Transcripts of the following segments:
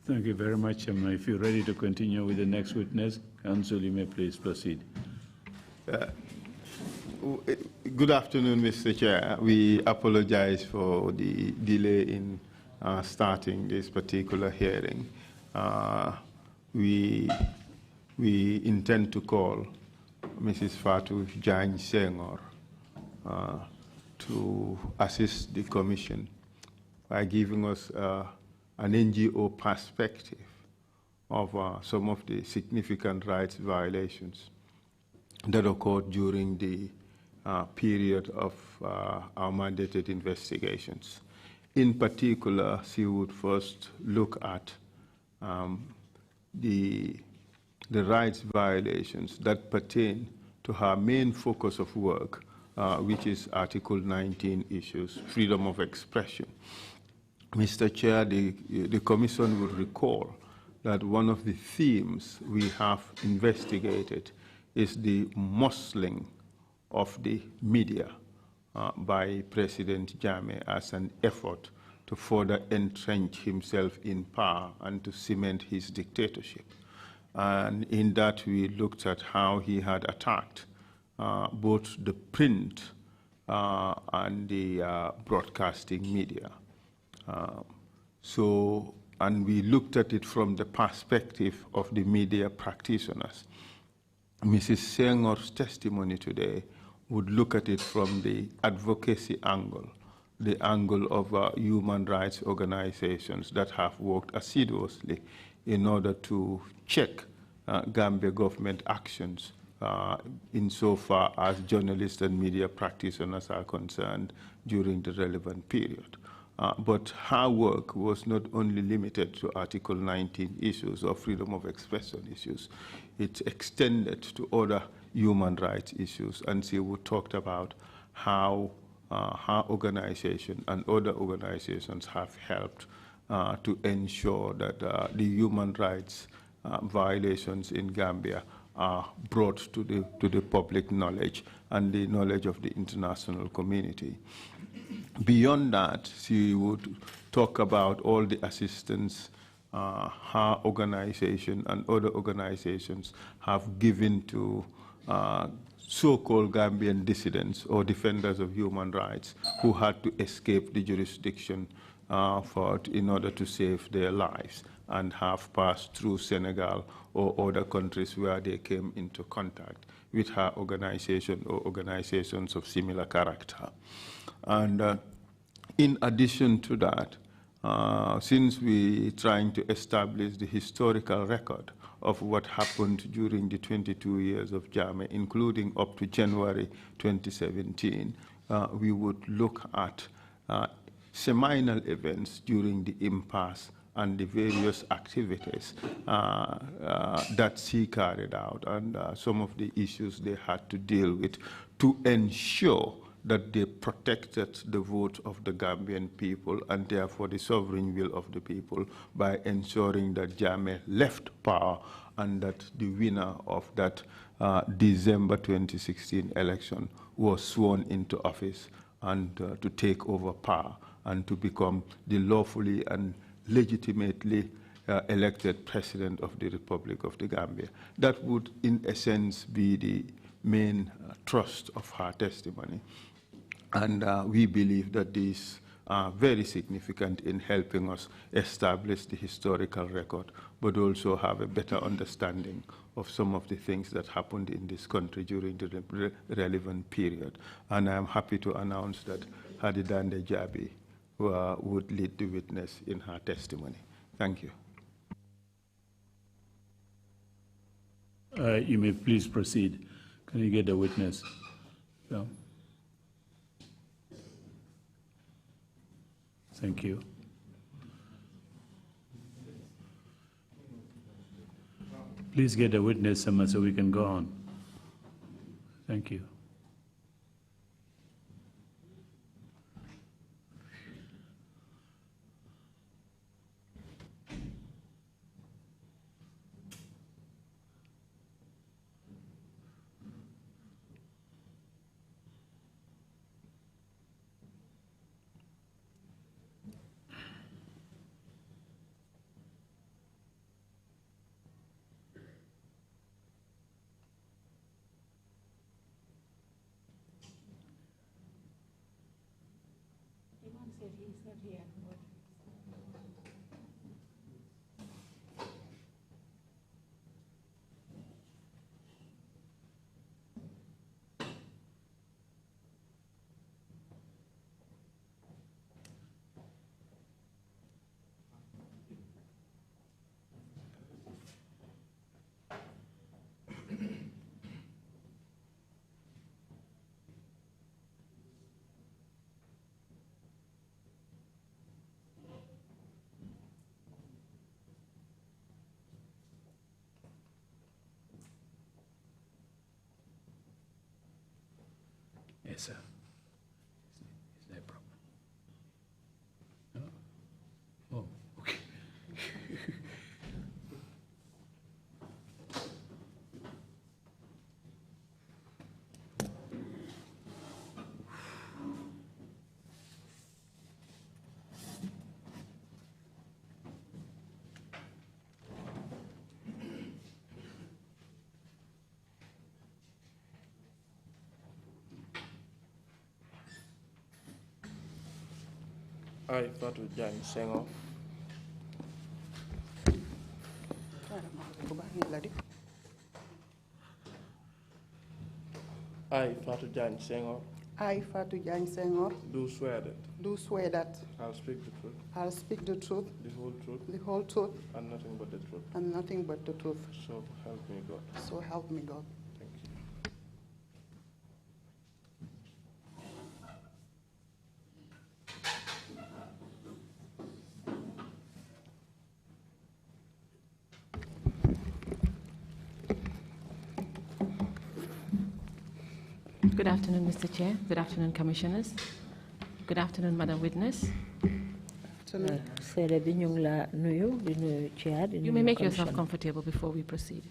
Thank you very much. If you're ready to continue with the next witness, Counsel, you may please proceed. Good afternoon, Mr. Chair. We apologize for the delay in starting this particular hearing. We intend to call Mrs. Fatou Jagne Senghore to assist the Commission by giving us an NGO perspective of some of the significant rights violations that occurred during the period of our mandated investigations. In particular, she would first look at the rights violations that pertain to her main focus of work, which is Article 19 issues, freedom of expression. Mr. Chair, the Commission would recall that one of the themes we have investigated is the muscling of the media by President Jammeh as an effort to further entrench himself in power and to cement his dictatorship. And in that, we looked at how he had attacked both the print and the broadcasting media. And we looked at it from the perspective of the media practitioners. Mrs. Senghore's testimony today would look at it from the advocacy angle, the angle of human rights organizations that have worked assiduously in order to check Gambia government actions insofar as journalists and media practitioners are concerned during the relevant period. But her work was not only limited to Article 19 issues or freedom of expression issues. It extended to other human rights issues, and she talked about how her organization and other organizations have helped to ensure that the human rights violations in Gambia are brought to the public knowledge and the knowledge of the international community. Beyond that, she would talk about all the assistance her organization and other organizations have given to so-called Gambian dissidents or defenders of human rights who had to escape the jurisdiction in order to save their lives and have passed through Senegal or other countries where they came into contact with her organization or organizations of similar character. And in addition to that, since we're trying to establish the historical record of what happened during the 22 years of Jammeh, including up to January 2017, we would look at seminal events during the impasse and the various activities that she carried out and some of the issues they had to deal with to ensure that they protected the vote of the Gambian people and therefore the sovereign will of the people by ensuring that Jammeh left power and that the winner of that December 2016 election was sworn into office and to take over power and to become the lawfully and legitimately elected president of the Republic of the Gambia. That would, in essence, be the main thrust of her testimony. And we believe that these are very significant in helping us establish the historical record, but also have a better understanding of some of the things that happened in this country during the relevant period. And I'm happy to announce that Hadidande Jabi would lead the witness in her testimony. Thank you. You may please proceed. Can you get the witness? Yeah. Thank you. Please get a witness, so we can go on. Thank you. said he's not here. Yes, sir. Is there a problem? No? Oh, okay. I, Fatou Jagne Senghore. I, Fatou Jagne Senghore. I, Fatou Jagne Senghore, Do swear that do swear that I'll speak the truth, I'll speak the truth, the whole truth, the whole truth, and nothing but the truth. and nothing but the truth. So help me God. So help me God. Thank you. Good afternoon, Mr. Chair. Good afternoon, Commissioners. Good afternoon, Madam Witness. Afternoon. You may make yourself comfortable before we proceed.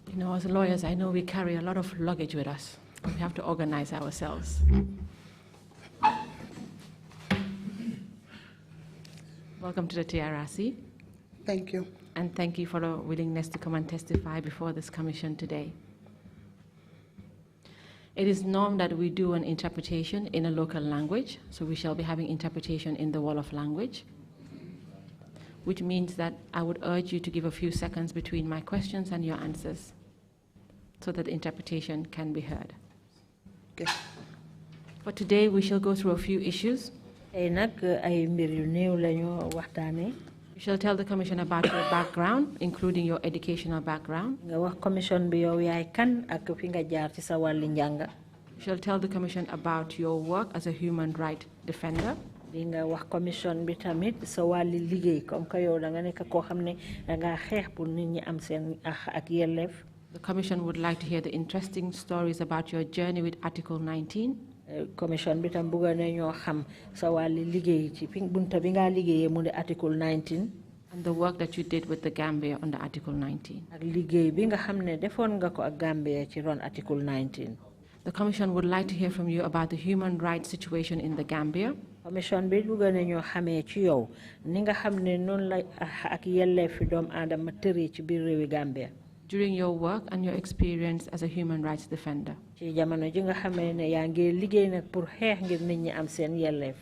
You know, as lawyers, I know we carry a lot of luggage with us. We have to organize ourselves. Welcome to the TRRC. Thank you. And thank you for your willingness to come and testify before this commission today. It is norm that we do an interpretation in a local language, so we shall be having interpretation in the Wolof language, which means that I would urge you to give a few seconds between my questions and your answers so that the interpretation can be heard. Okay. For today, we shall go through a few issues. We shall tell the Commission about your background, including your educational background. We shall tell the Commission about your work as a human rights defender. The Commission would like to hear the interesting stories about your journey with Article 19. Commission bitam buga nañu xam sa wali liggéey ci bunta bi nga liggéeyé mu Article 19 and the work that you did with the Gambia under Article 19. ak liggéey bi nga xamné defoon nga ko ak Gambia ci ron Article 19. The Commission would like to hear from you about the human rights situation in the Gambia. Commission bi buga nañu xamé ci yow ni nga xamné non la ak yelleefi doom aadama tëree ci biir réewi Gambia. During your work and your experience as a human rights defender. Ci jamono ji nga xamé né ya ngi liggéey nak pour xeex ngir nit ñi am seen yelleef.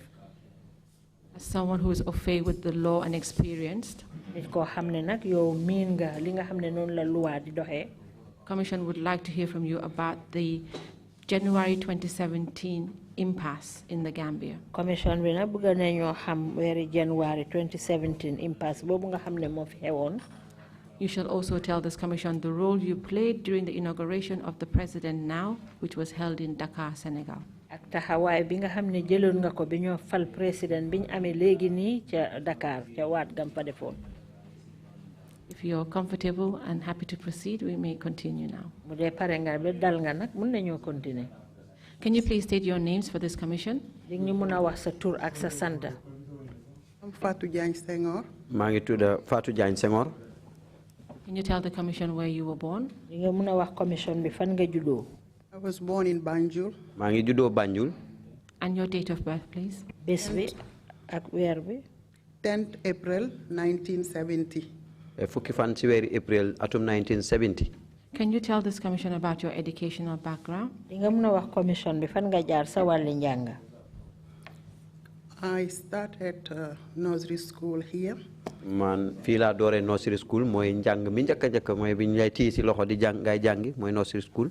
As someone who is au fait with the law and experienced, nit ko xamné nak yow miin nga li nga xamné non la loi di doxé. Commission would like to hear from you about the January 2017 impasse in the Gambia. Commission bi nak bëgg nañu xam wéri January 2017 impasse bobu nga xamné mo fi xewoon. You shall also tell this Commission the role you played during the inauguration of the President now, which was held in Dakar, Senegal. Ak taxawaay bi nga xamné jëloon nga ko bi ñoo fal président biñ amé légui ni ci Dakar ci waat gam fa defoon. If you're comfortable and happy to proceed, we may continue now. Can you please state your names for this commission? I'm Fatou Jagne Senghore. Fatou Jagne Senghore. Can you tell the commission where you were born? I was born in Banjul. Banjul. And your date of birth, please? 10th April 1970. April 1970. Can you tell this commission about your educational background? I started nursery school here. Man fila dore nursery school moy njang mi njaka moy biñ lay ti ci loxo di jang ngay jangi moy nursery school.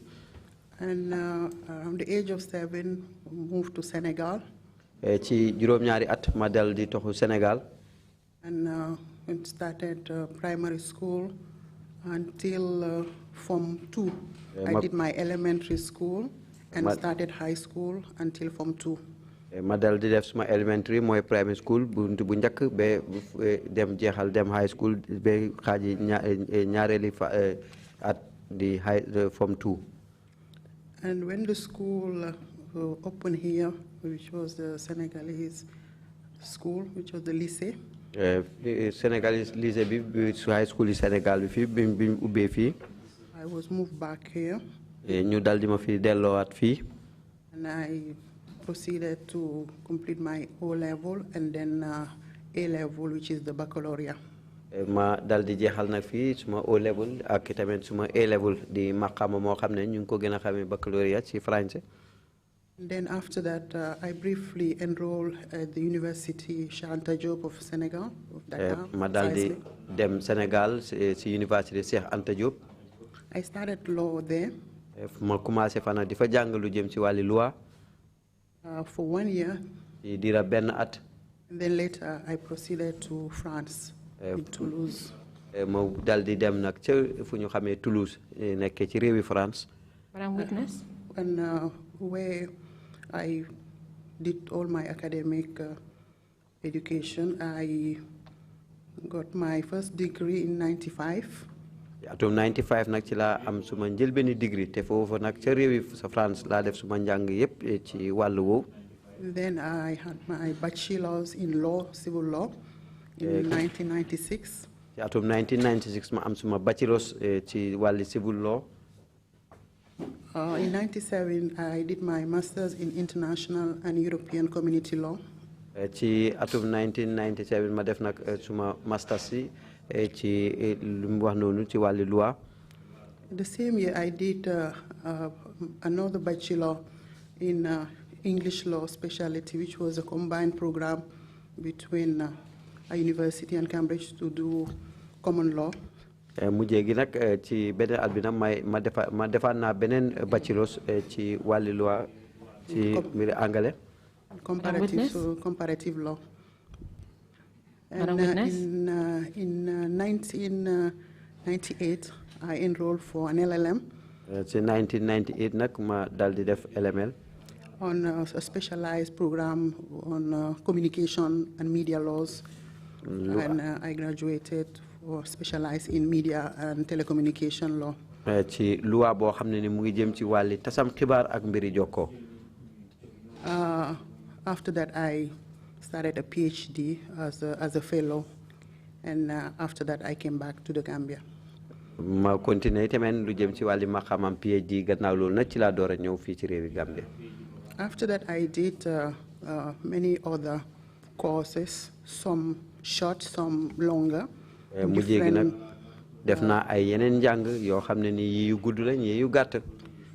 And around the age of 7 moved to Senegal. Ci juroom ñaari at ma dal di toxu Senegal. And started primary school until Form 2. I did my elementary school and started high school until Form 2. Ma dal di def suma elementary moy primary school buntu bu ñak be dem jéxal dem high school be xaji ñaareli at di Form 2. And when the school opened here, which was the Senegalese school, which was the lycée, Senegalese lycée bi high school yi Sénégal bi fi bim ubbe fi. I was moved back here. Ñu dal di ma fi dellowaat fi. And I proceeded to complete my O-level and then A-level, which is the baccalaureate. Ma dal di jeexal nag fii suma O-level ak tamit suma A-level di maqama moo xam ne ñu ngi ko gën a xamee baccalauréat ci français. Then after that, I briefly enrolled at the University Cheikh Anta Diop of Senegal. Of Dakar, ma dal di dem Sénégal ci Université Cheikh Anta Diop. I started law there. Ma commencé fana di fa jàng lu jëm ci wàlli loi. For 1 year. Dira benn at. And then later I proceeded to France, in Toulouse. Ma dal di dem nag ca fu ñu xamee Toulouse nekkee ci réewi France. Madam Witness. And where I did all my academic education, I got my first degree in 95. Atum 95 nag ci laa am suma njëlbéeni degree te foofu nag ca réewi sa France laa def suma njàng yépp ci wàllu woowu. Then I had my bachelor's in law, civil law, in 1996. Ci atum 1996 ma am suma bachelor's ci wàlli civil law. In 97 I did my master's in international and European community law. Ci atum 1997 ma def nag suma master's ci lu mu wax noonu ci wàlli loi. The same year I did another bachelor in English law specialty, which was a combined program between a university and Cambridge to do common law. Mujjee gi nag ci beneen at bi nag ma defaat naa beneen bachelor's ci wàlli loi ci mbiri anglais. Comparative law. And in 1998, I enrolled for an LLM. In 1998, nag ma dal di def LML. On a specialized program on communication and media laws, and I graduated or specialized in media and telecommunication law. Ci loi boo xam ne ni mu ngi jëm ci wàlli tasam xibaar ak mbiri jokkoo. After that, I started a PhD as a fellow, and after that I came back to the Gambia. Ma continué tamit lu jëm ci wàlli ma xamam PhD gannaaw loolu nag ci laa door a ñëw fii ci réewi Gambia. After that I did many other courses, some short, some longer. Mujjee gi nag def naa ay yeneen njàng yoo xam ne ni yi yu gudd lañ yi yu gàtt.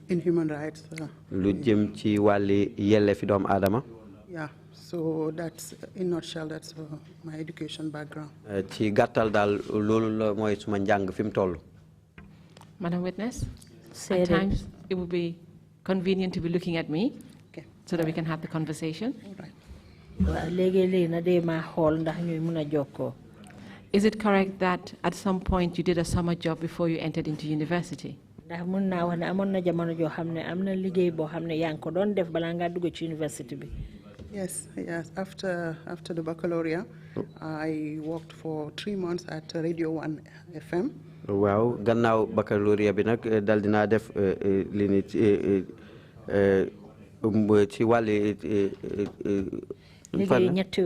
In human rights. Lu jëm ci wàlli yelleefi doomu aadama. Yeah. So that's, in a nutshell, that's my education background. Ci gàttal daal loolu la mooy suma njàng fi mu toll. Madam Witness, at times it would be convenient to be looking at me, okay, so that we can have the conversation. All right. Is it correct that at some point you did a summer job before you entered into university? Yes, yes. After the baccalaureate, I worked for 3 months at Radio 1 FM. Wow, gannaaw baccalauréat bi nag dal dinaa def li ni ci wàlli liggéey ñetti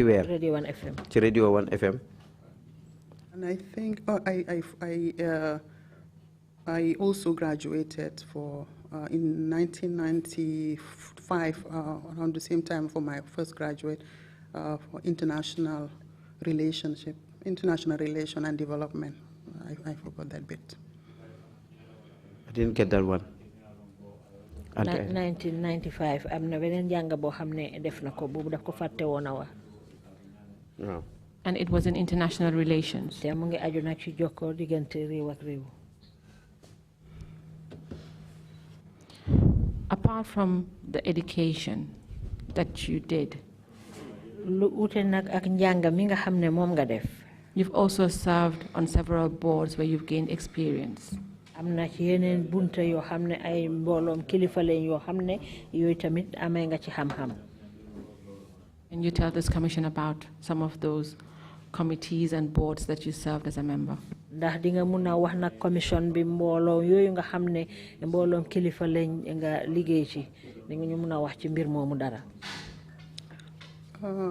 weer Radio 1 FM ci Radio 1 FM. And I think I also graduated in 1995 around the same time for my first graduate for international relation and development. I forgot that bit. I didn't get that one. 1995 am na beneen jàng boo xam ne def na ko boobu daf ko fàtte woon a wax. And it was in international relations. te mu ngi aju nag ci jokkoo diggante réew ak réew. Apart from the education that you did, lu ute nag ak njàng mi nga xam ne moom nga def. You've also served on several boards where you've gained experience. am na ci yeneen bunta yoo xam ne ay mbooloom kilifa leen yoo xam ne yooyu tamit amee nga ci xam-xam. Can you tell this commission about some of those committees and boards that you served as a member? ndax di nga mun a wax nag commission bi mbooloo yooyu nga xam ne mbooloom kilifa leen nga liggéey ci di nga ñu mun a wax ci mbir moomu dara.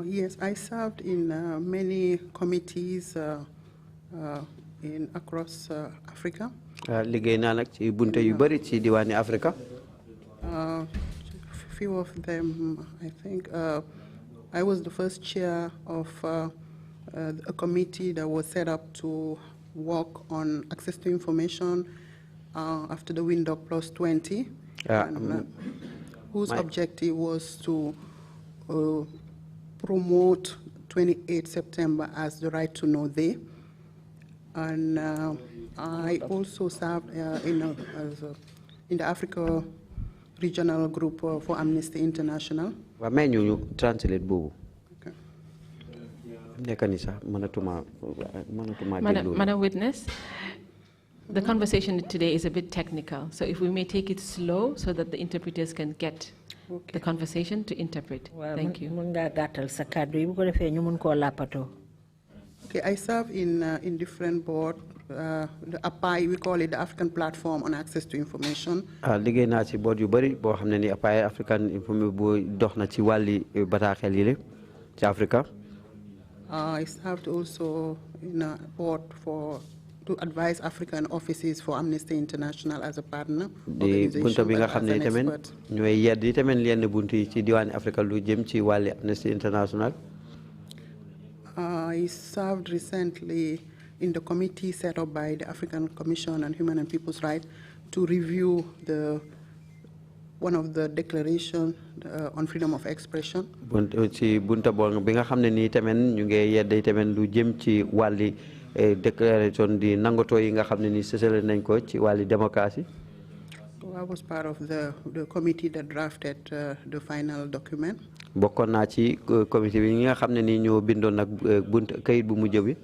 Yes, I served in many committees across Africa. Liggéey naa nag ci bunte yu bari ci diwaani Afrika. Few of them, I think, I was the first chair of a committee that was set up to work on access to information after the Window Plus 20, whose objective was to promote 28 September as the Right to Know Day. And I also served in the Africa Regional Group for Amnesty International. Translate boobu. Madam Witness, the conversation today is a bit technical, so if we may take it slow so that the interpreters can get the conversation to interpret. Thank you. Okay, I serve in different boards. The API, we call it the African Platform on Access to Information. Liggéey naa ci board yu bari boo xam ne ni API African Information bu dox na ci wàlli bataaxel yi ci Africa. I served also in a board to advise African offices for Amnesty International as a partner. Di bunta bi nga xam ne tamit ñooy yedd yi tamit yenn buntu yi ci diwaani Africa lu jëm ci wàlli Amnesty International. I served recently in the committee set up by the African Commission on Human and People's Rights to review one of the declarations on freedom of expression. Ci bunta boo bi nga xam ne nii tamit ñu ngi yedd tamit lu jëm ci wàlli déclaration di nangatoo yi nga xam ne nii sësale nañ ko ci wàlli démocratie. I was part of the committee that drafted the final document. Bokkoon naa ci comité bi nga xam ne nii ñoo bindoon nag bunt kayit bu mujj bi.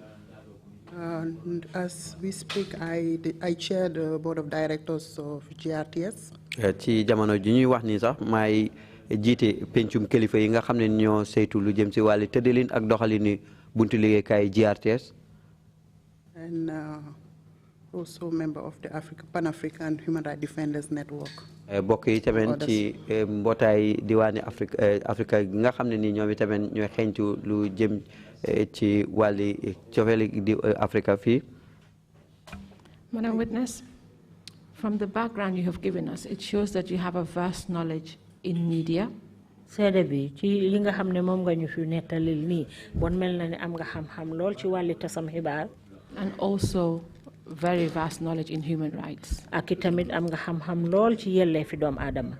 As we speak, I chair the board of directors of GRTS. Ci jamono ji ñuy wax nii sax maay jiite pencum kilifa yi nga xam ne ñoo saytu lu jëm ci wàlli tëddalin ak doxalini buntu liggéeykaay GRTS. And also member of the Pan-African Human Rights Defenders Network. Bokk yi tamit ci mbootaay diwaani Afrika nga xam ne nii ñoom tamit ñooy xeeñtu lu jëm ci wàlli cofeeli di Afrika fii. Madam Witness, from the background you have given us, it shows that you have a vast knowledge in media. Seede bi ci li nga xam ne moom nga ñu fi nettalil nii bon mel na ne am nga xam-xam lool ci wàlli tasam xibaar. And also very vast knowledge in human rights. Ak tamit am nga xam-xam lool ci yelleefi doomu aadama.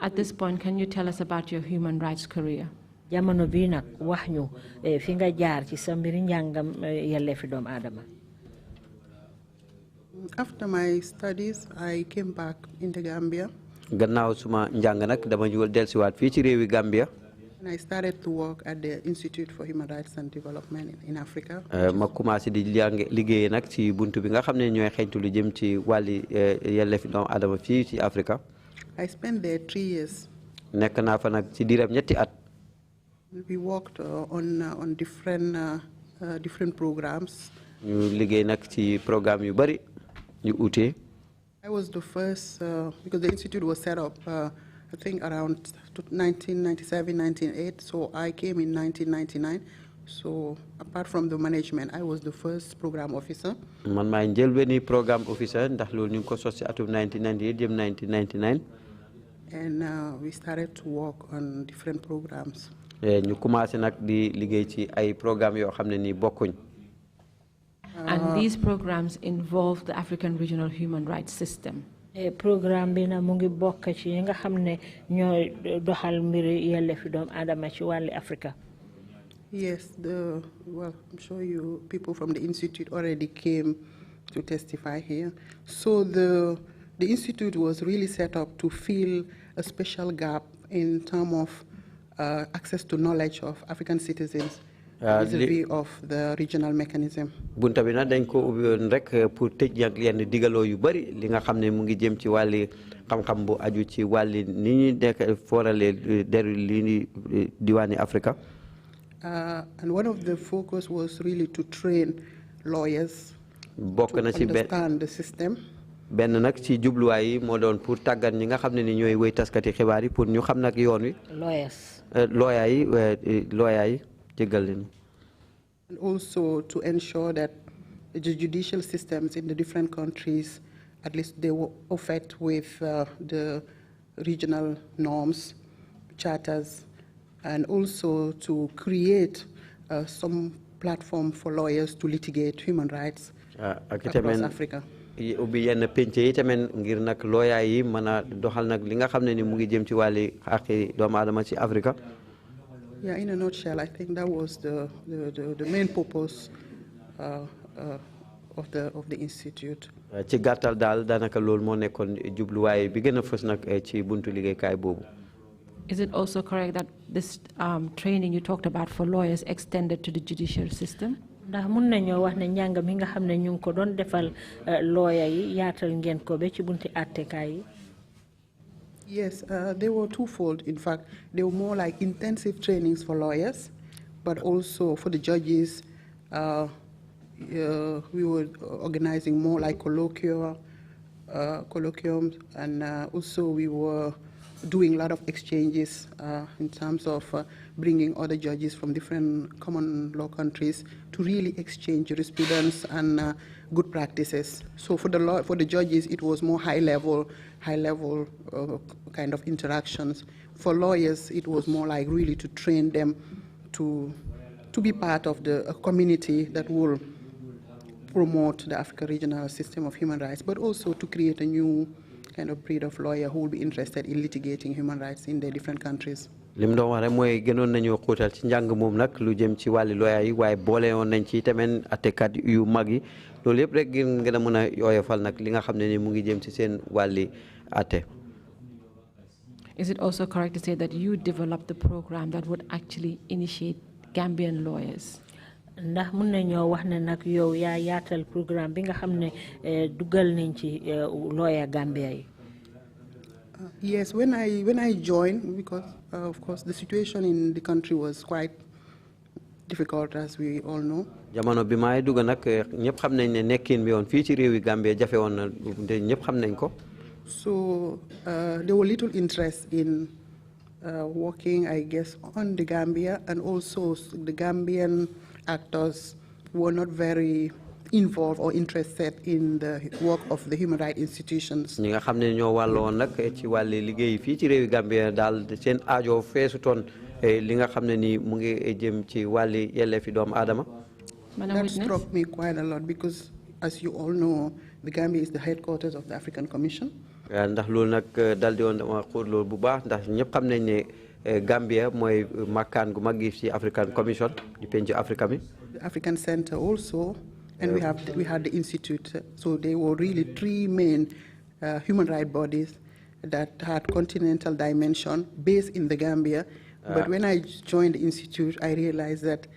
At this point, can you tell us about your human rights career? Jamono bi nag wax ñu fi nga jaar ci sa mbiri njàngam yelleefi doomu aadama. After my studies, I came back in the Gambia. Gannaaw suma njàng nag dama ñu dellusiwaat fii ci réewi Gambia. And I started to work at the Institute for Human Rights and Development in Africa. Ma commencé di liggéey nag ci buntu bi nga xam ne ñooy xeeñtu lu jëm ci wàlli yelleefi doomu aadama fii ci Africa. I spent there 3 years. nekk naa fa nag ci diiram ñetti at. We worked on different programs. ñu liggéey nag ci programme yu bari yu ute. I was the first because the institute was set up I think around 1997, 1998. So I came in 1999. So apart from the management, I was the first program officer. Man maay njëlbéeni programme officer ndax loolu ñu ngi ko sos ci atum 1998 jëm 1999. And we started to work on different programs. ñu commencé nag di liggéey ci ay programme yoo xam ne nii bokkuñ. And these programs involve the African Regional Human Rights System. Programme bi na mu ngi bokk ci ñi nga xam ne ñooy doxal mbiri yelleefi doomu aadama ci wàlli Africa. Yes, well, I'm sure you people from the institute already came to testify here. So the institute was really set up to fill a special gap in terms of access to knowledge of African citizens vis-a-vis of the regional mechanism. Bunta bi nag dañ ko ubbi woon rek pour tëj ak yenn digaloo yu bari li nga xam ne mu ngi jëm ci wàlli xam-xam bu aju ci wàlli ni ñuy nekk fooralee deru li ni diwaani Africa. And one of the focus was really to train lawyers to understand the system. Ben nag ci jubluwaay yi moo doon pour tàggat ñi nga xam ne ni ñooy wéy taskati xibaar yi pour ñu xam nag yoon wi. Lawyers. Lawyer yi jéggal leen. And also to ensure that the judicial systems in the different countries, at least they were offered with the regional norms, charters, and also to create some platform for lawyers to litigate human rights across Africa. Ubbi yenn penc yi tamit ngir nag lawyer yi mën a doxal nag li nga xam ne ni mu ngi jëm ci wàlli àqi doomu aadama ci Africa. Yeah, in a nutshell, I think that was the main purpose of the institute. Ci gàttal daal daanaka loolu moo nekkoon jubluwaay bi gën a fës nag ci buntu liggéeykaay boobu. Is it also correct that this training you talked about for lawyers extended to the judicial system? Ndax mun nañoo wax ne njàng mi nga xam ne ñu ngi ko doon defal lawyer yi yaatal ngeen ko ba ci bunti àttekaay yi. Yes, they were twofold. In fact, they were more like intensive trainings for lawyers, but also for the judges. We were organizing more like colloquiums, and also we were doing a lot of exchanges in terms of bringing other judges from different common law countries to really exchange jurisprudence and good practices. So for the judges, it was more high level kind of interactions. For lawyers, it was more like really to train them to be part of a community that will promote the African regional system of human rights, but also to create a new kind of breed of lawyer who will be interested in litigating human rights in their different countries. Lim doon wax rek mooy gënoon nañoo xóotal ci njàng moom nag lu jëm ci wàlli lawyer yi waaye boole woon nañ ci tamit àttekat yu mag yi loolu yëpp rek ngir gën a mën a yooyofal nag li nga xam ne ni mu ngi jëm ci seen wàlli àtte. Is it also correct to say that you developed the program that would actually initiate Gambian lawyers? Ndax mun nañoo wax ne nag yow yaa yaatal programme bi nga xam ne dugal nañ ci lawyer Gambia yi. Yes, when I joined, because of course the situation in the country was quite difficult, as we all know. Jamono bi may dugg nag ñëpp xam nañ ne nekkin bi woon fii ci réewi Gambia jafe woon na te ñëpp xam nañ ko. So there were little interest in working, I guess, on the Gambia, and also the Gambian actors were not very involved or interested in the work of the human rights institutions. ñi nga xam ne ñoo wàlloon nag ci wàlli liggéey fii ci réewi Gambia daal seen aajo feesutoon li nga xam ne ni mu ngi jëm ci wàlli yelleefi doomu aadama. That struck me quite a lot because, as you all know, the Gambia is the headquarters of the African Commission. ndax loolu nag dal di woon dama xóot loolu bu baax ndax ñëpp xam nañ ne Gambia mooy makkaan gu mag gi ci African Commission di penc Africa mi. The African Center also, and we had the institute. So they were really three main human rights bodies that had continental dimension based in the Gambia. But when I joined the institute, I realized that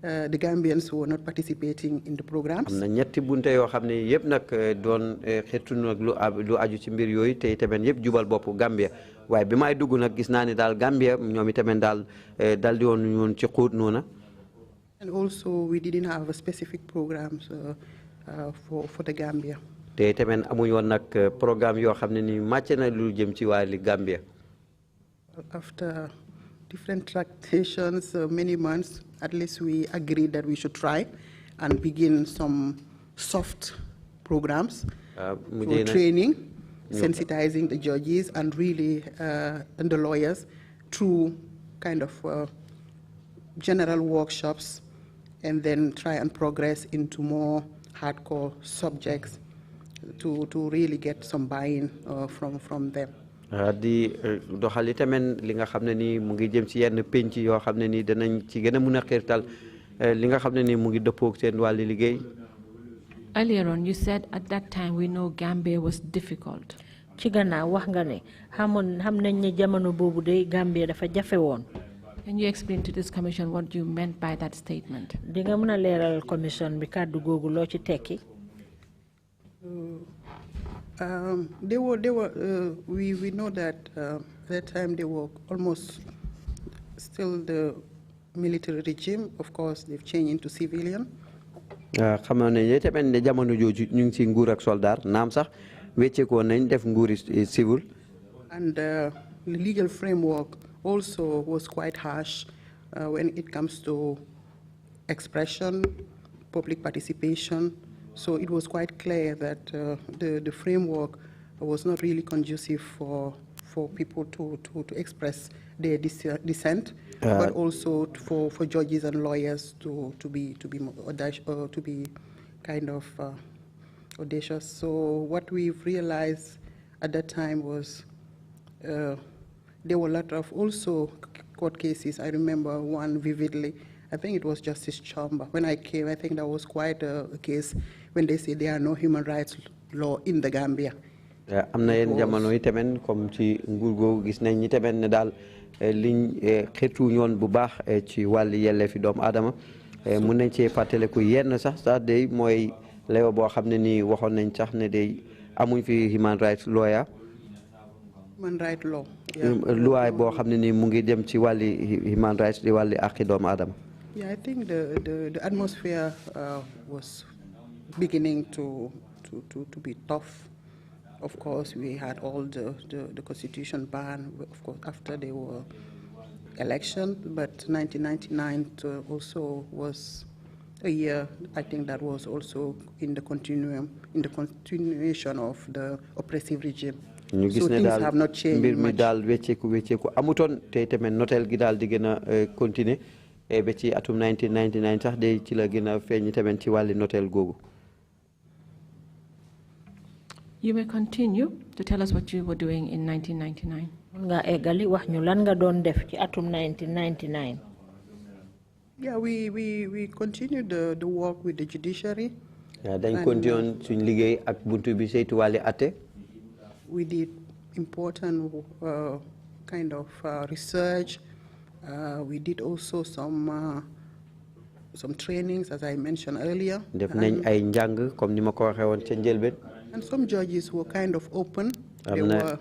the Gambians who were not participating in the programs. am na ñetti bunte yoo xam ne yëpp nag doon xeetu nag lu aju ci mbir yooyu te itamit yëpp jubal bopp Gambia waaye bi may dugg nag gis naa ne daal Gambia ñoom itamit daal dal di woon ñoon ci xuut noona. And also we didn't have a specific programs for the Gambia. te itamit amuñ woon nag programme yoo xam ne ni màcc na lu jëm ci wàllu Gambia. After different tractations, many months, at least we agreed that we should try and begin some soft programs for training, sensitizing the judges and really and the lawyers through kind of general workshops, and then try and progress into more hardcore subjects to really get some buy-in from them. di doxali tamit li nga xam ne nii mu ngi jëm ci yenn penc yoo xam ne nii danañ ci gën a mun a xiirtal li nga xam ne nii mu ngi dëppoog seen wàllu liggéey. Earlier on, you said at that time we know Gambia was difficult. ci gannaaw wax nga ne xam nañ ne jamono boobu de Gambia dafa jafe woon. Can you explain to this commission what you meant by that statement? di nga mën a leeral commission bi kàddu googu loo ci tekki. We know that at that time they were almost still the military regime. Of course, they've changed into civilian. xam naa ne tamit ne jamono jooju ñu ngi ci nguur ak soldat naam sax wecceekoo nañ def nguuri civil. And the legal framework also was quite harsh when it comes to expression, public participation. So it was quite clear that the framework was not really conducive for people to express their dissent, but also for judges and lawyers to be kind of audacious. So what we've realized at that time was there were a lot of also court cases. I remember one vividly. I think it was Justice Chamba. When I came, I think that was quite a case when they say there are no human rights law in the Gambia. am na yenn jamono yi tamit comme ci nguur googu gis nañ ñi tamit ne daal liñ xeetu ñoon bu baax ci wàllu yelleefi doomu aadama mun nañ cee fàttaliku yenn sax day mooy leewa boo xam ne nii waxoon nañ sax ne day amuñ fi human rights lawyer. Human rights law. luwaay boo xam ne nii mu ngi dem ci wàllu human rights di wàllu àqi doomu aadama. Yeah, I think the atmosphere was beginning to be tough. Of course, we had all the constitution ban, of course, after there were elections, but 1999 also was a year, I think that was also in the continuation of the oppressive regime. ñu gis ne daal mbir mi daal wecceeku amutoon te tamit noteel gi daal di gën a continuer ba ci atum 1999 sax de ci la gën a feeñ tamit ci wàllu noteel googu. You may continue to tell us what you were doing in 1999. nga eggali wax ñu lan nga doon def ci atum 1999. Yeah, we continued the work with the judiciary. dañ continué suñ liggéey ak buntu bi saytu wàllu atte. We did important kind of research. We did also some trainings, as I mentioned earlier. Def nañ ay njàng comme ni ma ko waxee woon ca njëlbeen. And some judges were kind of open. They am na were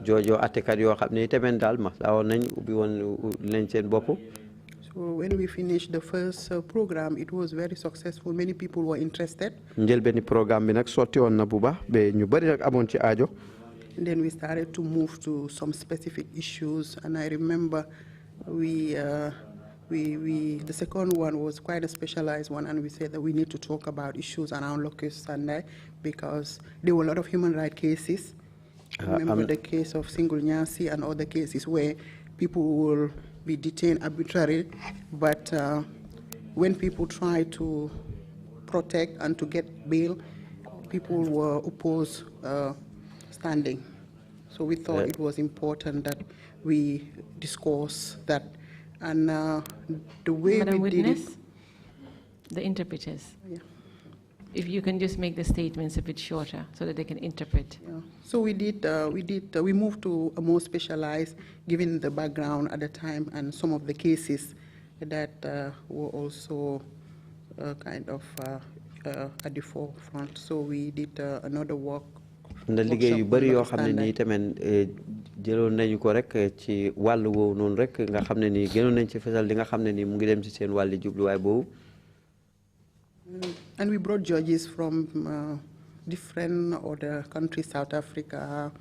joojo attekat yoo xam ne tamit daal ma daawoon nañ ubbi woon nañ seen bopp. So when we finished the first program, it was very successful. Many people were interested. njëlbeeni programme bi nag sotti woon na bu baax ba ñu bari nag amoon ci aajo. And then we started to move to some specific issues. And I remember the second one was quite a specialized one, and we said that we need to talk about issues around locus standi because there were a lot of human rights cases. Remember the case of Senghore Nyasi and other cases where people will be detained arbitrarily, but when people try to protect and to get bail, people were opposed standing. So we thought it was important that we discourse that. And the way Madam we Witness, did it, the interpreters. Yeah. If you can just make the statements a bit shorter so that they can interpret. Yeah. So we moved to a more specialized, given the background at the time and some of the cases that were also kind of at the forefront. So we did another work. na liggéey yu bari yoo xam ne nii tamit jëloon nañu ko rek ci wàllu woowu noonu rek nga xam ne nii gënoon nañ ci fesal li nga xam ne nii mu ngi dem ci seen wàlli jubluwaay boobu. And we brought judges from different other countries, South Africa,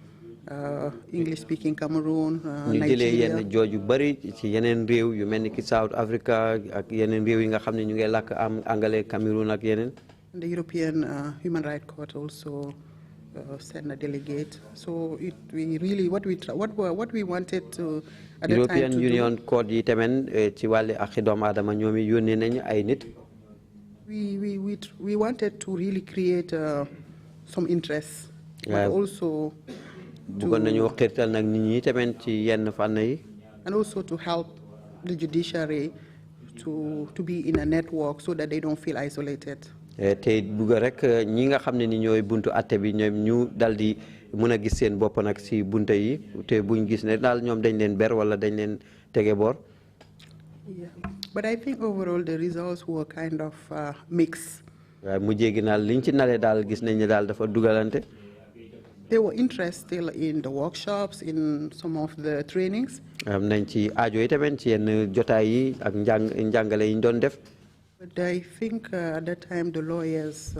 English-speaking Cameroon, Nigeria. ñu jëlee yenn jooj yu bari ci yeneen réew yu mel ni ki South Africa ak yeneen réew yi nga xam ne ñu ngi làkk am anglais Cameroon ak yeneen. The European Human Rights Court also sent a delegate. So we really what we wanted to at the time European Union Court yi tamit ci wàlli ak doomu aadama ñoom yi yónnee nañu ay nit. We wanted to really create some interest, but also bëggoon nañu xirtal nag nit ñi tamit ci yenn fànn yi. And also to help the judiciary to be in a network so that they don't feel isolated. te bëgg rek ñi nga xam ne ni ñooy buntu atte bi ñoom ñu dal di mën a gis seen bopp nag si bunta yi te buñ gis ne daal ñoom dañ leen ber wala dañ leen tege boor. Yeah, but I think overall the results were kind of mixed. waaye mujjee gi naal liñ ci nale daal gis nañ ne daal dafa dugalante. They were interested in the workshops, in some of the trainings. am nañ ci aajo yi tamit ci yenn jotaay yi ak njàngale yi ñu doon def. But I think at that time the lawyers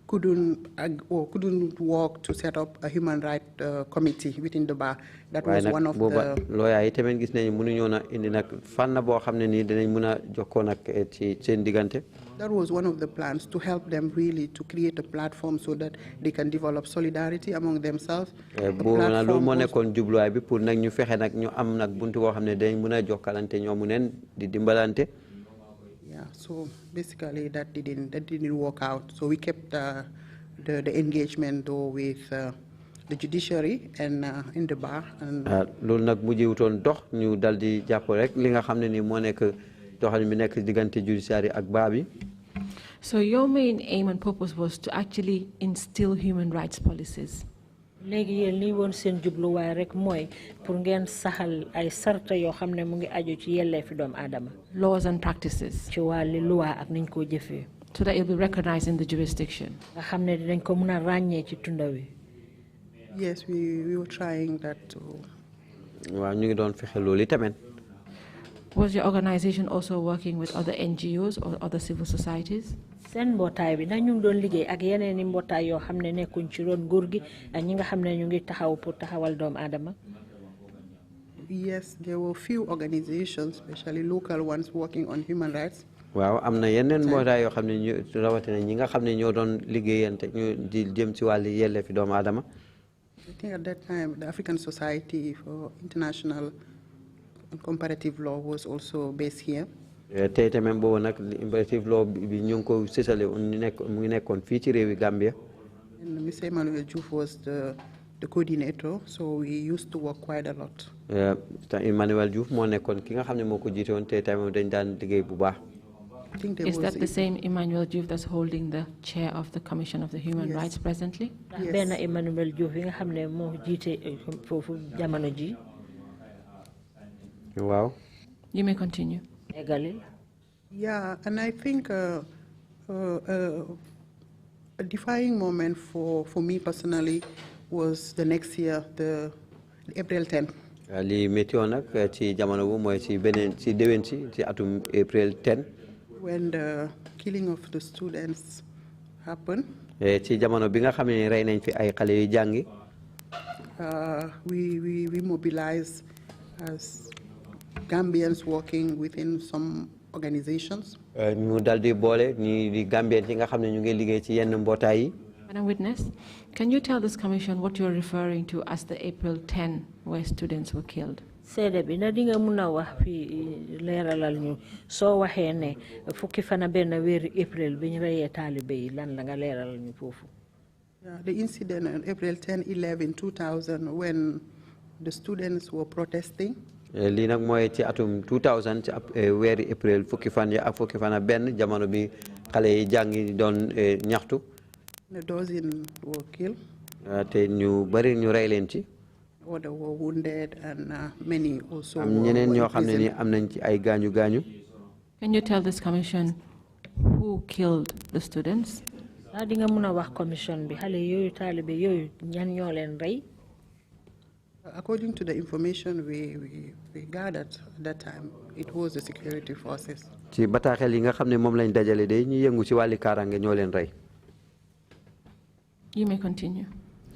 couldn't work to set up a human rights committee within the bar. That was one of the. Lawyer yi tamit gis nañu mënuñoo na indi nag fànn boo xam ne nii dinañ mën a jokkoo nag ci seen diggante. That was one of the plans to help them really to create a platform so that they can develop solidarity among themselves. boobu nag loolu moo nekkoon jubluwaay bi pour nag ñu fexe nag ñu am nag buntu boo xam ne dañ mën a jokkalante ñoomu neen di dimbalante. Yeah, so basically that didn't work out. So we kept the engagement though with the judiciary and in the bar. loolu nag mujjewutoon dox ñu dal di jàpp rek li nga xam ne ni moo nekk doxalin bi nekk diggante judiciary ak bar bi. So your main aim and purpose was to actually instill human rights policies. léegi yéen li woon seen jubluwaay rek mooy pour ngeen saxal ay sarta yoo xam ne mu ngi aju ci yelleefi doomu aadama. Laws and practices. ci wàlli loi ak niñ ko jëfee. So that it will be recognized in the jurisdiction. nga xam ne dinañ ko mën a ràññee ci tunda wi. Yes, we were trying that too. waaw ñu ngi doon fexe loolu tamit. Was your organization also working with other NGOs or other civil societies? Sen mbootaay bi ndax ñu ngi doon liggéey ak yeneen i mbootaay yoo xam ne nekkuñ ci roon nguur gi ak ñi nga xam ne ñu ngi taxaw pour taxawal doomu aadama. Yes, there were few organizations, especially local ones, working on human rights. waaw am na yeneen mbootaay yoo xam ne ñu rawatina ñi nga xam ne ñoo doon liggéeyante ñu di jëm ci wàllu yelleefi doomu aadama. I think at that time the African Society for International and Comparative Law was also based here. tey tamit boobu nag comparative law bi ñu ngi ko sësale mu ngi nekkoon fii ci réewi Gambia. And Mr. Emmanuel Diouf was the coordinator, so we used to work quite a lot. Emmanuel Diouf moo nekkoon ki nga xam ne moo ko jiite woon tey tamit dañ daan liggéey bu baax. Is that the same Emmanuel Diouf that's holding the chair of the Commission of the Human Rights presently? Yes. Ben Emmanuel Diouf yi nga xam ne moo jiite foofu jamono ji. Wow. You may continue. Yeah, and I think a defining moment for me personally was the next year, the April 10. li météo nag ci jamono bu mooy ci beneen ci déwén ci atum April 10. When the killing of the students happened. ci jamono bi nga xam ne rey nañ fi ay xale yu jàngi. We mobilized as Gambians working within some organizations. ñu dal di boole ñi di Gambien yi nga xam ne ñu ngi liggéey ci yenn mbootaay yi. Madam Witness, can you tell this commission what you're referring to as the April 10 where students were killed? seede bi na di nga mun a wax fii leeralal ñu soo waxee ne fukki fana benn weeru April bi ñu reyee taalibe yi lan la nga leeralal ñu foofu. The incident on April 10-11, 2000 when the students were protesting. lii nag mooy ci atum 2000 ci weeri April fukki fan ya ak fukki fan ak benn jamono bi xale yi jàngi doon ñaxtu. A dozen were killed. te ñu bari ñu rey leen ci. Or they were wounded and many also am ñeneen ñoo xam ne ni am nañ ci ay gaañu gaañu. Can you tell this commission who killed the students? Commission According to the information we gathered at that time, it was the security forces. ci bataaxel yi nga xam ne moom lañ dajale de ñi yëngu ci wàlli kaaraange ñoo leen rey. You may continue.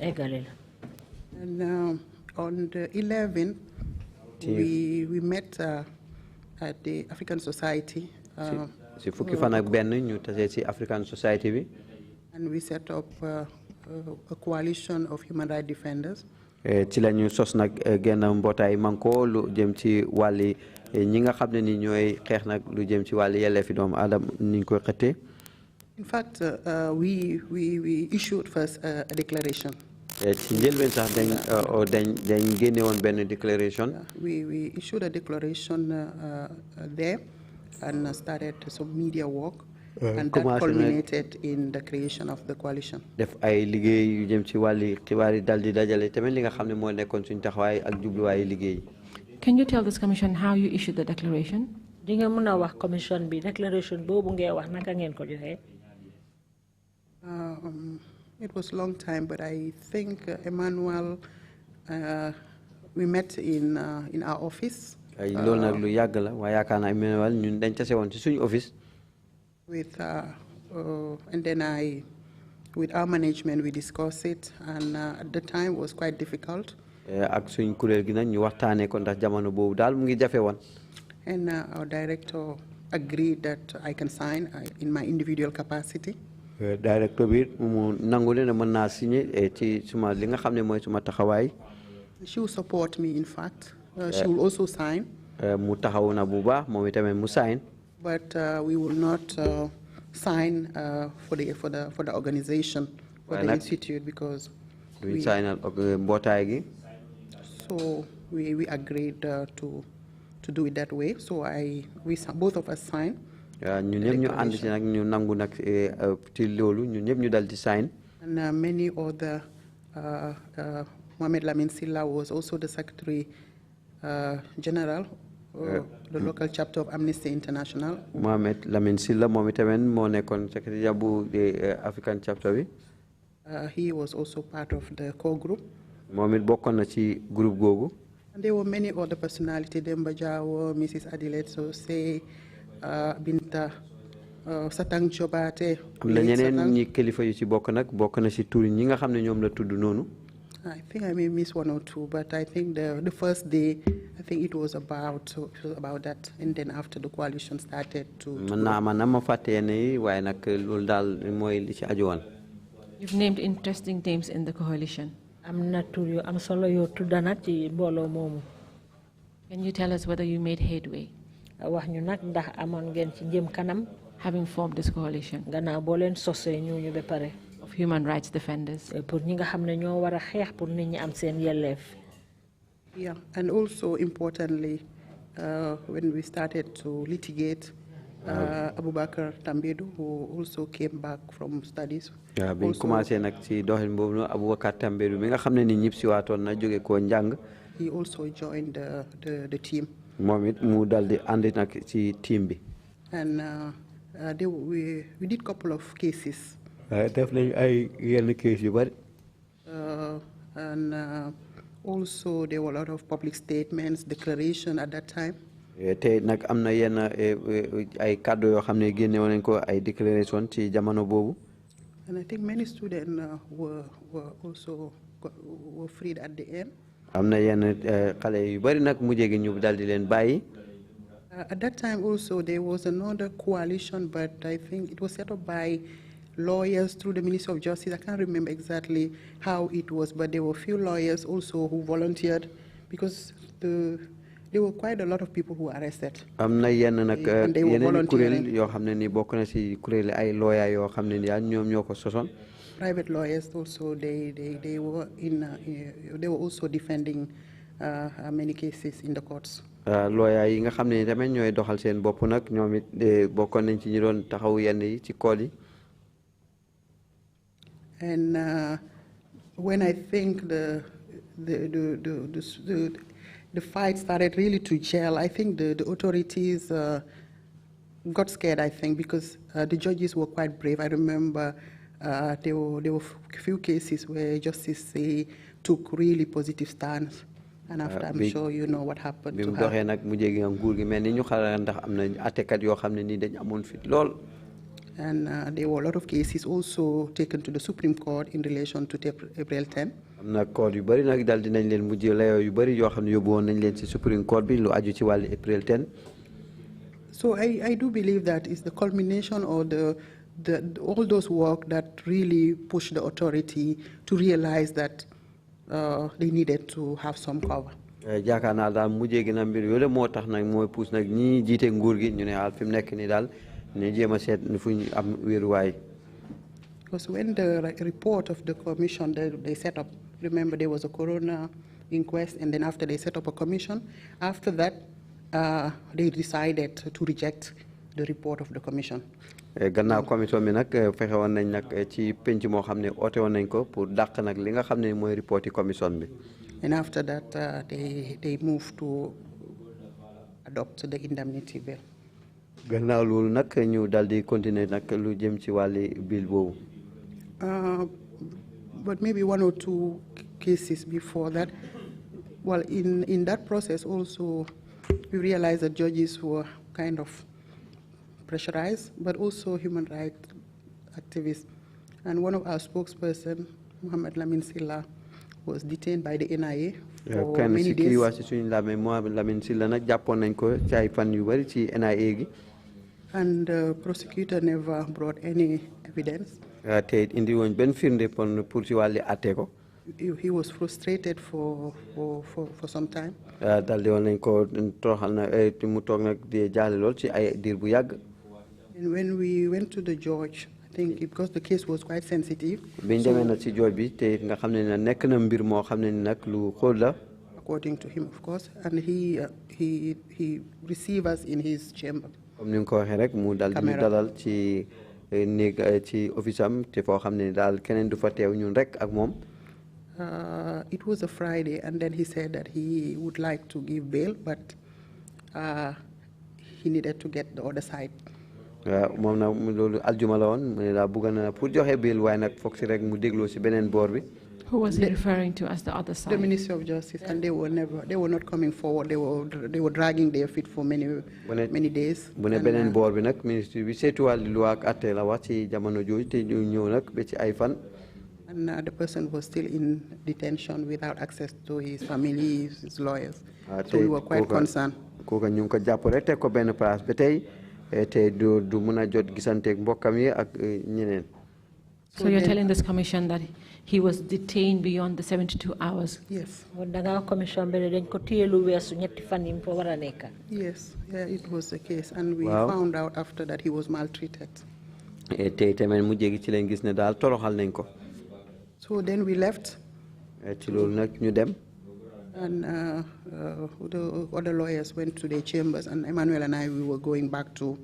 And on the 11th, we met at the African Society. ci fukki fan ak benn ñu tasee ci African Society bi. And we set up a coalition of human rights defenders. ci la ñu sos nag genn mbootaay manko lu jëm ci wàlli ñi nga xam ne ni ñooy xeex nag lu jëm ci wàlli yelleefi doomu aadama ni ñu koy xëttee. In fact, we issued first a declaration. ci njëlbeen sax dañ génne woon benn declaration. We issued a declaration there and started some media work. And that culminated in the creation of the coalition. def ay liggéey yu jëm ci wàlli xibaar yi dal di dajale tamit li nga xam ne moo nekkoon suñu taxawaay ak jubluwaayu liggéey. Can you tell this commission how you issued the declaration? Di nga mën a wax commission bi declaration boobu ngay wax naka ngeen ko joxee. It was a long time, but I think Emmanuel, we met in our office. loolu nag lu yàgg la waaye yaakaar naa Emmanuel ñun dañ tase woon ci suñu office. With and then with our management, we discussed it, and at the time it was quite difficult. ak suñ kuréel gi nag ñu waxtaanee ko ndax jamono boobu daal mu ngi jafe woon. And our director agreed that I can sign in my individual capacity. Director bi mu nangu ne mën naa signé ci suma li nga xam ne mooy suma taxawaay. She will support me, in fact. She will also sign. mu taxaw na bu baax moom itamit mu sign. But we will not sign for the organization, for the institute, because we sign mbootaay gi. So we agreed to do it that way. So both of us signed. ñun ñëpp ñu ànd ci nag ñu nangu nag ci loolu ñun ñëpp ñu dal di sign. And many other, Mohamed Lamine Silla was also the Secretary General, the local chapter of Amnesty International. Mohamed Lamine Silla moom itamit moo nekkoon secrétaire bu African chapter bi. He was also part of the core group. moom it bokkoon na ci groupe googu. And there were many other personalities, Demba Jawo, Mrs. Adelaide Sosé, Binta Satang Jobate. am na ñeneen ñi kilifa yu ci bokk nag bokk na ci tur ñi nga xam ne ñoom la tudd noonu. I think I may miss one or two, but I think the first day, I think it was about that, and then after the coalition started to. mën naa ma na ma fàtte yenn yi waaye nag loolu daal mooy li ci aju woon. You've named interesting names in the coalition. am na tur yu am solo yoo tudda nag ci mbooloo moomu. Can you tell us whether you made headway? wax ñu nag ndax amoon ngeen ci jëm kanam. Having formed this coalition. gannaaw boo leen sosee ñooñu ba pare. Of human rights defenders. pour ñi nga xam ne ñoo war a xeex pour nit ñi am seen yelleef. Yeah, and also importantly, when we started to litigate, Abubakar Tambedu, who also came back from studies. bi ñu commencé nag ci doxin boobu noonu Abubakar Tambedu mi nga xam ne ni ñëpp si waatoon na jóge koo njàng. He also joined the team. moom it mu dal di ànd nag ci team bi. And we did a couple of cases. def nañ ay yenn case yu bari. And also there were a lot of public statements, declaration at that time. te nag am na yenn ay kàddu yoo xam ne génne woon nañ ko ay déclaration ci jamono boobu. And I think many students were freed at the end. am na yenn xale yu bari nag mujjee gi ñu dal di leen bàyyi. At that time also there was another coalition, but I think it was set up by lawyers through the Ministry of Justice. I can't remember exactly how it was, but there were a few lawyers also who volunteered, because there were quite a lot of people who were arrested. am na yenn nag yeneen kuréel yoo xam ne ni bokk na ci kuréel ay lawyer yoo xam ne ni daal ñoom ñoo ko sosoon. Private lawyers also, they were also defending many cases in the courts. lawyer yi nga xam ne ni tamit ñooy doxal seen bopp nag ñoom it bokkoon nañ ci ñu doon taxaw yenn yi ci kool yi. And when I think the fight started really to gel, I think the authorities got scared, I think, because the judges were quite brave. I remember there were a few cases where justice took really positive stance. And after, I'm sure you know what happened to her. And there were a lot of cases also taken to the Supreme Court in relation to April 10. So I do believe that is the culmination or all those work that really pushed the authority to realize that they needed to have some cover. Because when the report of the commission they set up, remember there was a coroner inquest, and then after they set up a commission, after that they decided to reject the report of the commission. Gannaaw commission bi nag fexe woon nañ nag ci penc moo xam ne oote woon nañ ko pour dàq nag li nga xam ne mooy report commission bi. And after that they moved to adopt the indemnity bill. Gannaaw loolu nag ñu dal di continuer nag lu jëm ci wàlli bill boobu. But maybe 1 or 2 cases before that. Well, in that process also, we realized that judges were kind of pressurized, but also human rights activists. And one of our spokesperson, Mohamed Lamin Silla, was detained by the NIA for many days. And the prosecutor never brought any evidence. He was frustrated for some time. And when we went to the judge, I think because the case was quite sensitive, according to him, of course, and he received us in his chamber. It was a Friday, and then he said that he would like to give bail, but he needed to get the other side. Who was he referring to as the other side? The Ministry of Justice, and they were not coming forward. They were dragging their feet for many days. And the person was still in detention without access to his family, his lawyers. So we were quite concerned. So you're telling this commission that he was detained beyond the 72 hours? Yes. Yes, yeah, it was the case, and we found out after that he was maltreated. So then we left. And the other lawyers went to their chambers, and Emmanuel and I, we were going back to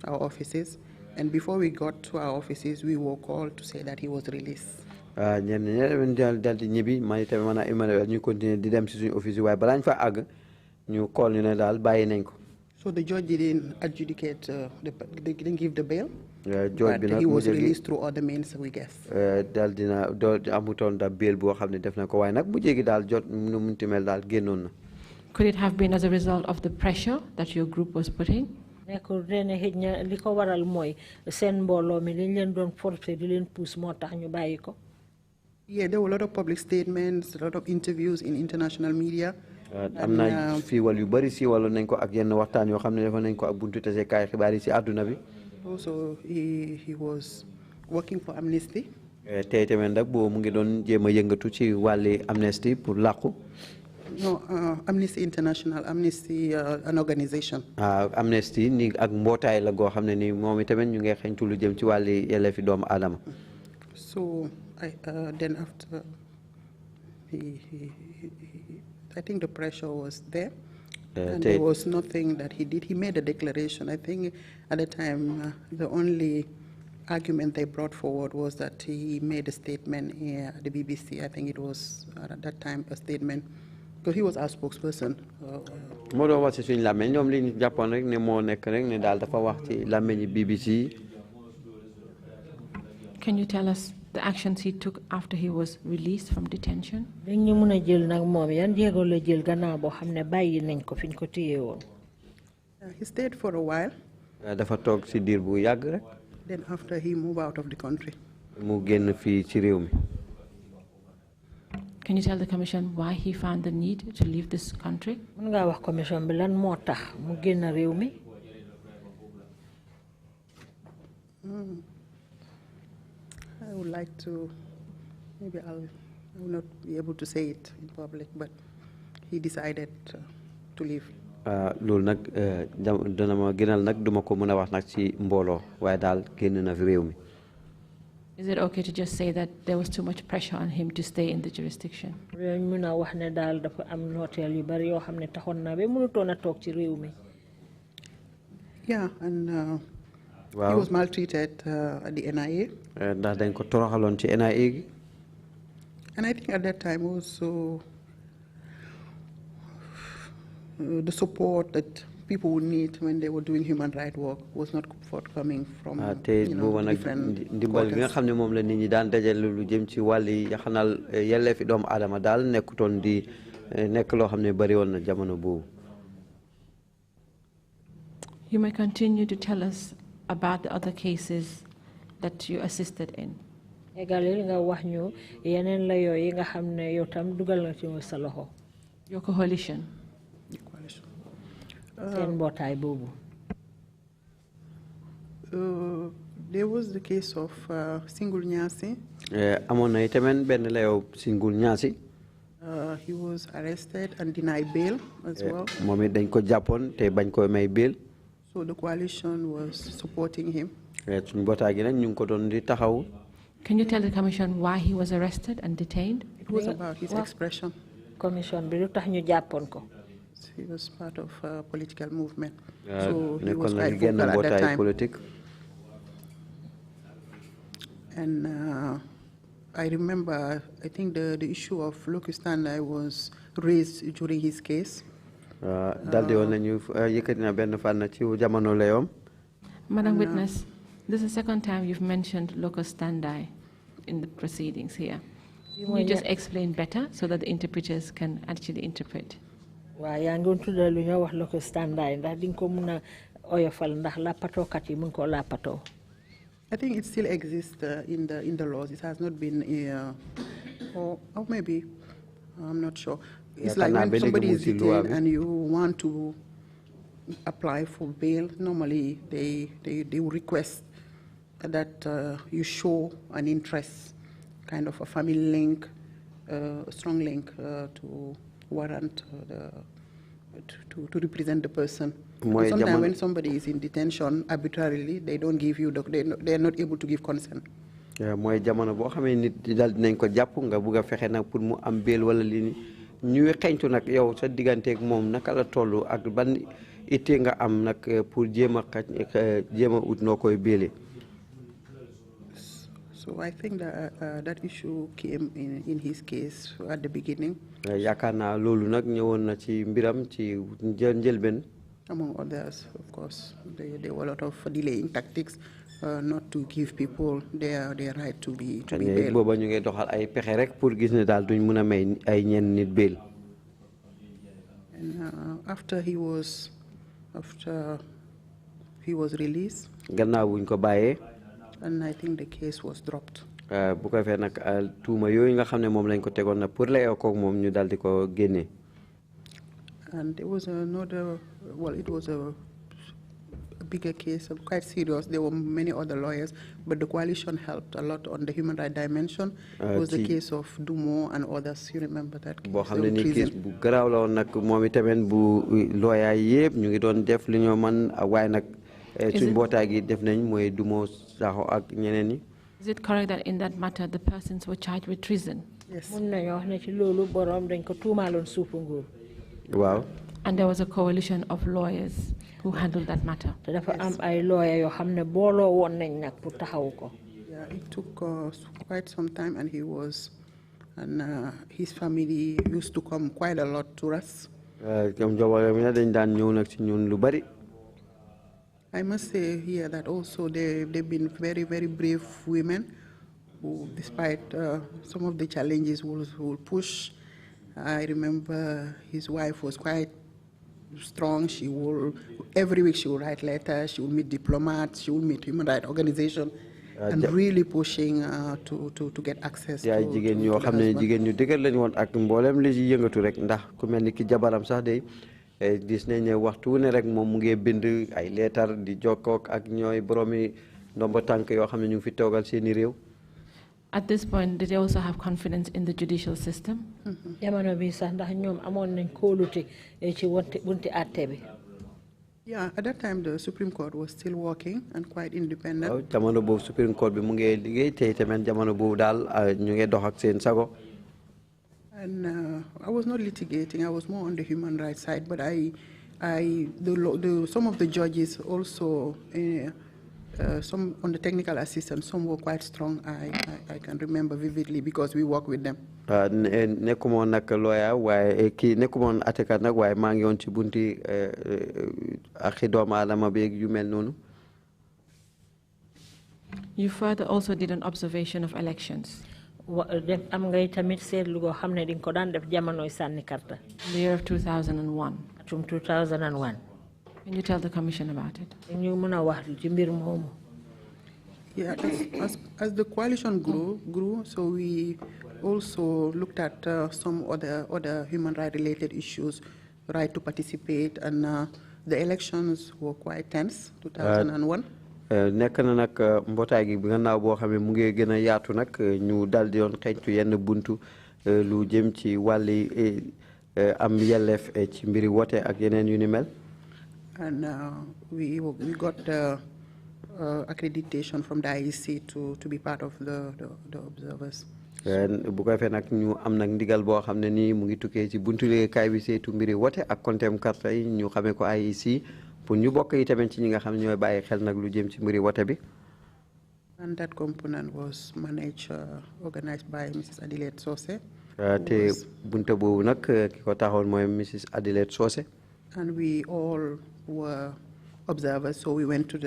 our offices. And before we got to our offices, we were called to say that he was released. So the judge didn't adjudicate, they didn't give the bail, but he was released through other means, we guess. Could it have been as a result of the pressure that your group was putting? Yeah, there were a lot of public statements, a lot of interviews in international media. Also, he was working for Amnesty. No, Amnesty International, Amnesty, an organization. Amnesty ni ak mbotay la go xamne ni momi tamen ñu ngi xeñtu lu jëm ci walli yelefi doom adam. So then after I think the pressure was there, and there was nothing that he did. He made a declaration. I think at the time the only argument they brought forward was that he made a statement at the BBC. I think it was at that time a statement because he was our spokesperson. moo doon wax ci suñu làmmeñ ñoom li ñu jàppoon rek ne moo nekk rek ne daal dafa wax ci làmmeñi BBC. Can you tell us the actions he took after he was released from detention? dañu mën a jël nag moom yan jéego la jël gannaaw boo xam ne bàyyi nañ ko fi ñu ko téye woon. He stayed for a while. dafa toog ci diir bu yàgg rek. Then after he moved out of the country. mu génn fii ci réew mi. Can you tell the Commission why he found the need to leave this country? mën ngaa wax commission bi lan moo tax mu génn réew mi. I would like to, maybe I will not be able to say it in public, but he decided to leave. loolu nag dana ma gënal nag duma ko mën a wax nag ci mbooloo waaye daal génn na fi réew mi. Is it okay to just say that there was too much pressure on him to stay in the jurisdiction? mën a wax ne daal dafa am nooteel yu bari yoo xam ne taxoon na ba mënutoon a toog ci réew mi. Yeah, and he was maltreated at the NIA. ndax dañ ko toroxaloon ci NIA gi. And I think at that time also the support that people would need when they were doing human rights work was not forthcoming from different ndimbal gi nga xam ne moom la nit ñi daan dajale lu jëm ci wàll yi yaxanal yelleefi doomu aadama daal nekkutoon di nekk loo xam ne bari woon na jamono boobu. You may continue to tell us about the other cases that you assisted in. égalil nga wax ñu yeneen la yooyu nga xam ne yow tam dugal nga ci sa loxo. Your coalition. seen mbootaay boobu. There was the case of Senghore Nyasi. amoon na itamit benn la yow Senghore Nyasi. He was arrested and denied bail as well. moom it dañ ko jàppoon te bañ ko may bail. So the coalition was supporting him. suñ mbootaay gi nag ñu ngi ko doon di taxaw. Can you tell the Commission why he was arrested and detained? It was about his expression. Commission bi lu tax ñu jàppoon ko. He was part of a political movement. So he nekkoon was na quite génn vocal at that mbootaay time. politique. And I remember, I think the issue of locus standi was raised during his case. daldi woon nañu yëkkati na benn fànn ci jamono layoom. Madam Witness, this is the second time you've mentioned locus standi in the proceedings here. Can you just explain better so that the interpreters can actually interpret? waaw yaa ngi tuddal lu ñoo wax locus standi ndax di nga ko mën a oyofal ndax lappatookat yi mën koo lappatoo. I think it still exists in the laws. It has not been, or maybe, I'm not sure. It's like when somebody is detained and you want to apply for bail, normally they will request that you show an interest, kind of a family link, a strong link to warrant to represent the person. Sometimes when somebody is in detention arbitrarily, they don't give you, they are not able to give consent. mooy jamono boo xamee nit daal dinañ ko jàpp nga bugg a fexe nag pour mu am bail wala li ñuy xeñtu nag yow sa digganteeg moom naka la toll ak ban itte nga am nag pour jéem a ut noo koy béele. So I think that that issue came in his case at the beginning. yaakaar naa loolu nag ñëwoon na ci mbiram ci njëlbeen. Among others, of course, there were a lot of delaying tactics, not to give people their right to be bailed. booba ñu ngi doxal ay pexe rek pour gis ne daal duñ mën a may ay ñenn nit bail. And after he was released. gannaaw buñ ko bàyyee. And I think the case was dropped. bu ko fee nag tuuma yooyu nga xam ne moom lañ ko tegoon nag pour layoo koog moom ñu daal di ko génnee. And there was another, well, it was a bigger case, quite serious. There were many other lawyers, but the coalition helped a lot on the human rights dimension. It was the case of Dumo and others. You remember that case? boo xam ne ni case bu garaaw la woon nag moom itamit bu lawyer yëpp ñu ngi doon def li ñoo mën waaye nag suñ mbootaay gi def nañ mooy Dumo Sakho ak ñeneen ñi. Is it correct that in that matter the persons were charged with treason? Yes. mun nañoo wax ne ci loolu borom dañ ko tuumaaloon suufu nguur. Wow. And there was a coalition of lawyers who handled that matter. te dafa am ay lawyer yoo xam ne booloo woon nañ nag pour taxawu ko. Yeah, it took quite some time, and he was and his family used to come quite a lot to us. I must say here that also they've been very, very brave women who, despite some of the challenges, will push. I remember his wife was quite strong. She will, every week she will write letters, she will meet diplomats, she will meet human rights organizations, and really pushing to get access to the husband. Gis nañ ne waxtu ne rek moom mu ngi bind ay leetar di jokkook ak ñooy boroomi ndombo tànk yoo xam ne ñu ngi fi toogal seeni réew. At this point, did they also have confidence in the judicial system? Jamono bi sax ndax ñoom amoon nañ kóolute ci bunti àtte bi. Yeah, at that time the Supreme Court was still working and quite independent. Waaw jamono boobu Supreme Court bi mu ngi liggéey tey tamit jamono boobu daal ñu ngi dox ak seen sago. And I was not litigating. I was more on the human rights side. But some of the judges also, some on the technical assistance, some were quite strong. I can remember vividly because we work with them. Nekkuma nak lawyer waaye kii nekkuma woon atekat nag waaye maa ngi woon ci bunti ak doomu aadama beeg yu mel noonu. You further also did an observation of elections. Am ngay tamit seetlu goo xam ne di nga ko daan def jamonoy sànni karta. The year of 2001. Atum 2001. Can you tell the commission about it? ñu mën a wax ci mbir moomu. Yeah, as the coalition grew, so we also looked at some other human rights related issues, right to participate, and the elections were quite tense, 2001. Nekk na nag mbootaay gi bi gannaaw boo xam ne mu ngi gën a yaatu nag ñu dal di doon xeeñtu yenn buntu lu jëm ci wàlli am yelleef ci mbiri wote ak yeneen yu ni mel. And we got accreditation from the IEC to be part of the observers. Bu ko defee nag ñu am nag ndigal boo xam ne nii mu ngi tukkee ci buntu liggéeykaay bi saytu mbiri wote ak kontem karta yi ñu xamee ko IEC pour ñu bokk yi tamit ci ñi nga xam ne ñooy bàyyi xel nag lu jëm ci mbiri wote bi. And that component was managed, organized by Mrs. Adelaide Sose. Te bunte boobu nag ki ko taxoon mooy Mrs. Adelaide Sose. And we all were observers, so we went to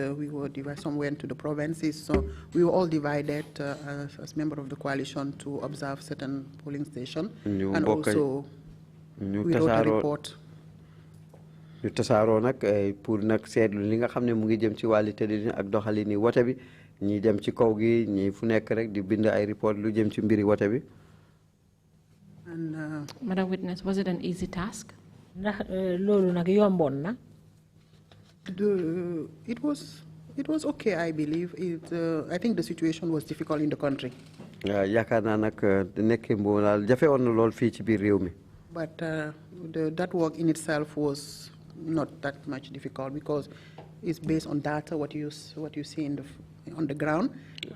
some went to the provinces, so we were all divided as members of the coalition to observe certain polling stations, and also we wrote a report. ñu tasaaroo nag pour nag seetlu li nga xam ne mu ngi jëm ci wàlli tëddin ak doxalini wote bi ñi dem ci kaw gi ñi fu nekk rek di bind ay report lu jëm ci mbiri wote bi. And Madam Witness, was it an easy task? Ndax loolu nag yomboon na. It was okay, I believe. I think the situation was difficult in the country. Yaakaar naa nag nekk mbo daal jafe woon na lool fii ci biir réew mi. But that work in itself was not that much difficult because it's based on data, what you see on the ground,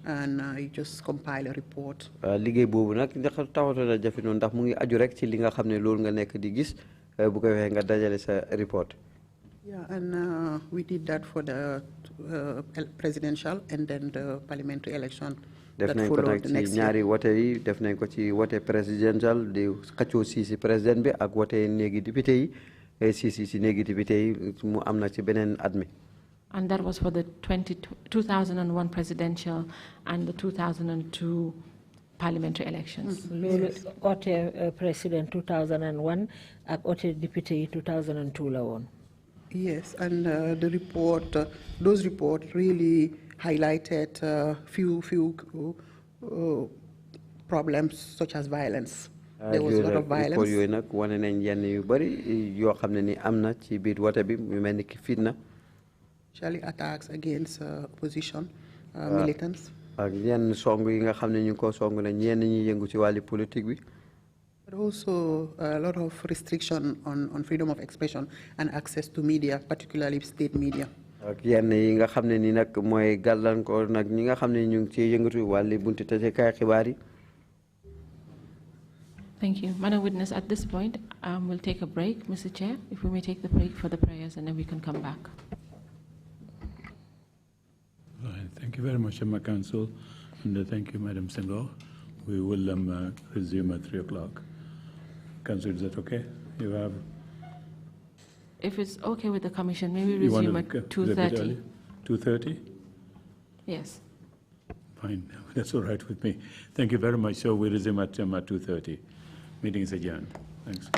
and you just compile a report. Liggéey boobu nag ndax taxawoon na jafe noonu ndax mu ngi aju rek ci li nga xam ne loolu nga nekk di gis bu ko waxee nga dajale sa report. Yeah, and we did that for the presidential and then the parliamentary election. Def nañ ko nag ci ñaari wote yi def nañ ko ci wote presidential di xëccoo si président bi ak wote néegi député yi si néegi député yi mu am na ci beneen at mi. And that was for the 2001 presidential and the 2002 parliamentary elections. Loolu wote president 2001 ak wote député 2002 la woon. Yes, and those reports really highlighted few problems such as violence. There was a lot of violence. Yooyu nag wane nañ yenn yu bari yoo xam ne ni am na ci biir wote bi mu mel ni ki fitna. Actually attacks against opposition militants. Ak yenn song yi nga xam ne ñu ko song na ñenn ñi yëngu ci wàllu politique bi. But also a lot of restriction on freedom of expression and access to media, particularly state media. Ak yenn yi nga xam ne ni nag mooy gàllankoor nag ñi nga xam ne ñu ngi ci yëngatu wàllu bunti tasekaay xibaar yi. Thank you. Madam Witness, at this point, we'll take a break, Mr. Chair, if we may take the break for the prayers and then we can come back. Thank you very much, Emma Council, and thank you, Madam Senghore. we will resume at 3 o'clock. Council, is that okay? You have. If it's okay with the commission, maybe You want resume at 2:30. 2:30? Yes. Fine, that's all right with me. Thank you very much. So we resume at 2:30. Meeting is adjourned. Thanks.